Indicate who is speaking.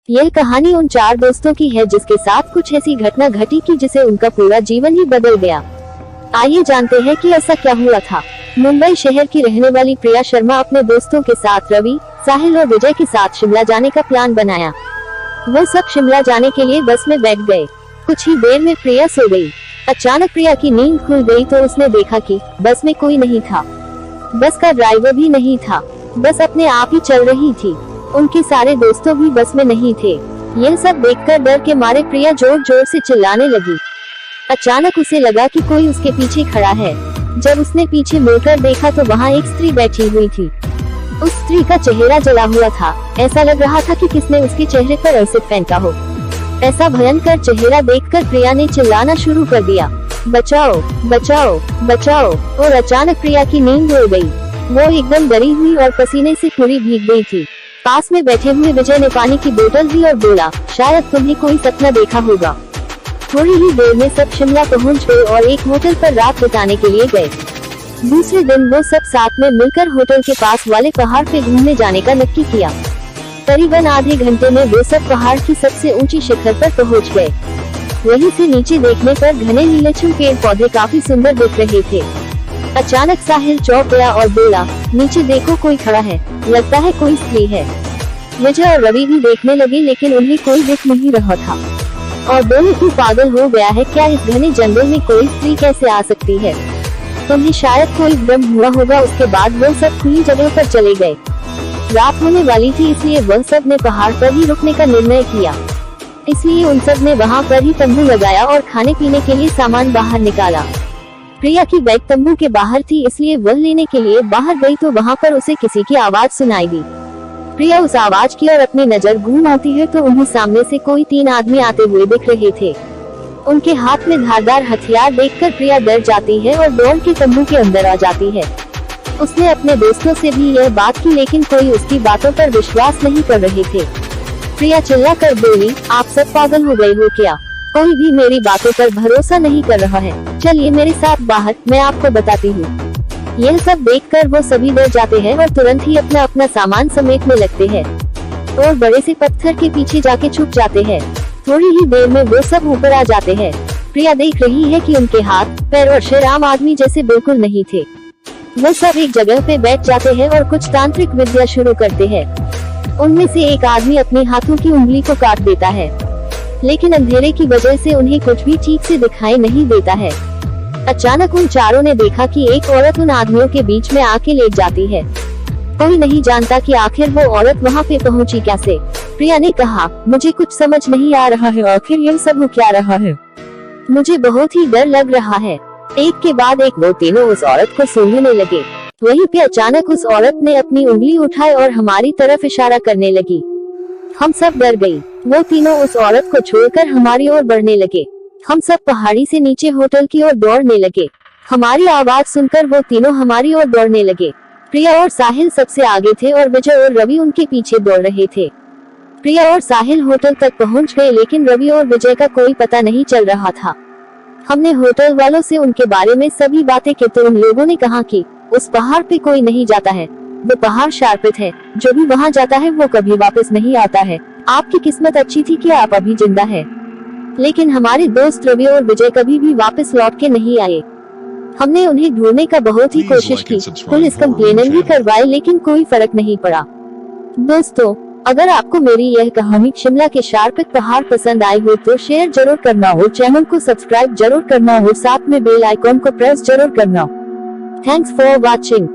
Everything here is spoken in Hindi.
Speaker 1: यह कहानी उन 4 दोस्तों की है जिसके साथ कुछ ऐसी घटना घटी कि जिसे उनका पूरा जीवन ही बदल गया। आइए जानते हैं कि ऐसा क्या हुआ था। मुंबई शहर की रहने वाली प्रिया शर्मा अपने दोस्तों के साथ रवि, साहिल और विजय के साथ शिमला जाने का प्लान बनाया। वो सब शिमला जाने के लिए बस में बैठ गए। कुछ ही देर में प्रिया सो गई। अचानक प्रिया की नींद खुल गई तो उसने देखा कि बस में कोई नहीं था। बस का ड्राइवर भी नहीं था। बस अपने आप ही चल रही थी। उनके सारे दोस्तों भी बस में नहीं थे। यह सब देखकर डर के मारे प्रिया जोर जोर से चिल्लाने लगी। अचानक उसे लगा कि कोई उसके पीछे खड़ा है। जब उसने पीछे मुड़कर देखा तो वहाँ एक स्त्री बैठी हुई थी। उस स्त्री का चेहरा जला हुआ था। ऐसा लग रहा था कि किसने उसके चेहरे पर एसिड फेंका हो। ऐसा भयंकर चेहरा देखकर प्रिया ने चिल्लाना शुरू कर दिया, बचाओ बचाओ बचाओ। और अचानक प्रिया की नींद उड़ गई। वो एकदम डरी हुई और पसीने से पूरी भीग गई थी। पास में बैठे हुए विजय ने पानी की बोतल दी और बोला, शायद तुम्हें कोई सपना देखा होगा। थोड़ी ही देर में सब शिमला पहुंच गए और एक होटल पर रात बिताने के लिए गए। दूसरे दिन वो सब साथ में मिलकर होटल के पास वाले पहाड़ पे घूमने जाने का नक्की किया। करीबन आधे घंटे में वो सब पहाड़ की सबसे ऊंची शिखर पर पहुंच गए। वहीं से नीचे देखने पर घने नीलछम पेड़ पौधे काफी सुंदर दिख रहे थे। अचानक साहिल चौंक गया और बोला, नीचे देखो कोई खड़ा है, लगता है कोई स्त्री है। विजय और रवि भी देखने लगे लेकिन उन्हें कोई दिख नहीं रहा था। और दोनों ही पागल हो गया है, क्या इस घने जंगल में कोई स्त्री कैसे आ सकती है। उन्हें शायद कोई भ्रम हुआ होगा। उसके बाद वो सब खुली जगह पर चले गए। रात होने वाली थी इसलिए वह सब ने पहाड़ पर ही रुकने का निर्णय किया। इसलिए उन सब ने वहाँ पर ही तंबू लगाया और खाने पीने के लिए सामान बाहर निकाला। प्रिया की बैग तंबू के बाहर थी इसलिए वह लेने के लिए बाहर गई तो वहाँ पर उसे किसी की आवाज सुनाई दी। प्रिया उस आवाज की ओर अपनी नजर घुमाती है तो उन्हें सामने से कोई 3 आदमी आते हुए दिख रहे थे। उनके हाथ में धारदार हथियार देखकर प्रिया डर जाती है और दौड़ के तंबू के अंदर आ जाती है। उसने अपने दोस्तों से भी यह बात की लेकिन कोई उसकी बातों पर विश्वास नहीं कर रहे थे। प्रिया चिल्ला कर बोली, आप सब पागल हो गए हो क्या? कोई भी मेरी बातों पर भरोसा नहीं कर रहा है। चलिए मेरे साथ बाहर, मैं आपको बताती हूँ। यह सब देखकर वो सभी डर जाते हैं और तुरंत ही अपना अपना सामान समेटने लगते हैं और बड़े से पत्थर के पीछे जाके छुप जाते हैं। थोड़ी ही देर में वो सब ऊपर आ जाते हैं। प्रिया देख रही है कि उनके हाथ, पैर और सिर आम आदमी जैसे बिल्कुल नहीं थे। वो सब एक जगह पे बैठ जाते हैं और कुछ तांत्रिक विद्या शुरू करते हैं। उनमें से एक आदमी अपने हाथों की उंगली को काट देता है लेकिन अंधेरे की वजह से उन्हें कुछ भी ठीक से दिखाई नहीं देता है। अचानक उन चारों ने देखा कि एक औरत उन आदमियों के बीच में आके लेट जाती है। कोई नहीं जानता कि आखिर वो औरत वहाँ पे पहुँची कैसे। प्रिया ने कहा, मुझे कुछ समझ नहीं आ रहा है, आखिर ये सब हो क्या रहा है। मुझे बहुत ही डर लग रहा है। एक के बाद एक वो तीनों उस औरत को सूंघने लगे। वहीं पे अचानक उस औरत ने अपनी उंगली उठाई और हमारी तरफ इशारा करने लगी। हम सब डर गई। वो तीनों उस औरत को छोड़कर हमारी ओर बढ़ने लगे। हम सब पहाड़ी से नीचे होटल की ओर दौड़ने लगे। हमारी आवाज सुनकर वो तीनों हमारी ओर दौड़ने लगे। प्रिया और साहिल सबसे आगे थे और विजय और रवि उनके पीछे दौड़ रहे थे। प्रिया और साहिल होटल तक पहुंच गए लेकिन रवि और विजय का कोई पता नहीं चल रहा था। हमने होटल वालों से उनके बारे में सभी बातें की तो उन लोगों ने कहा कि उस पहाड़ पे कोई नहीं जाता है, वो पहाड़ शार्पित है, जो भी वहाँ जाता है वो कभी वापस नहीं आता है। आपकी किस्मत अच्छी थी कि आप अभी जिंदा है। लेकिन हमारे दोस्त रवि और विजय कभी भी वापस लौट के नहीं आए। हमने उन्हें ढूंढने का बहुत ही कोशिश की, पुलिस कंप्लेन भी करवाई लेकिन कोई फर्क नहीं पड़ा। दोस्तों, अगर आपको मेरी यह कहानी शिमला के शार्पित पहाड़ पसंद आई हो तो शेयर जरूर करना और चैनल को सब्सक्राइब जरूर करना और साथ में बेल आइकॉन को प्रेस जरूर करना। Thanks for watching.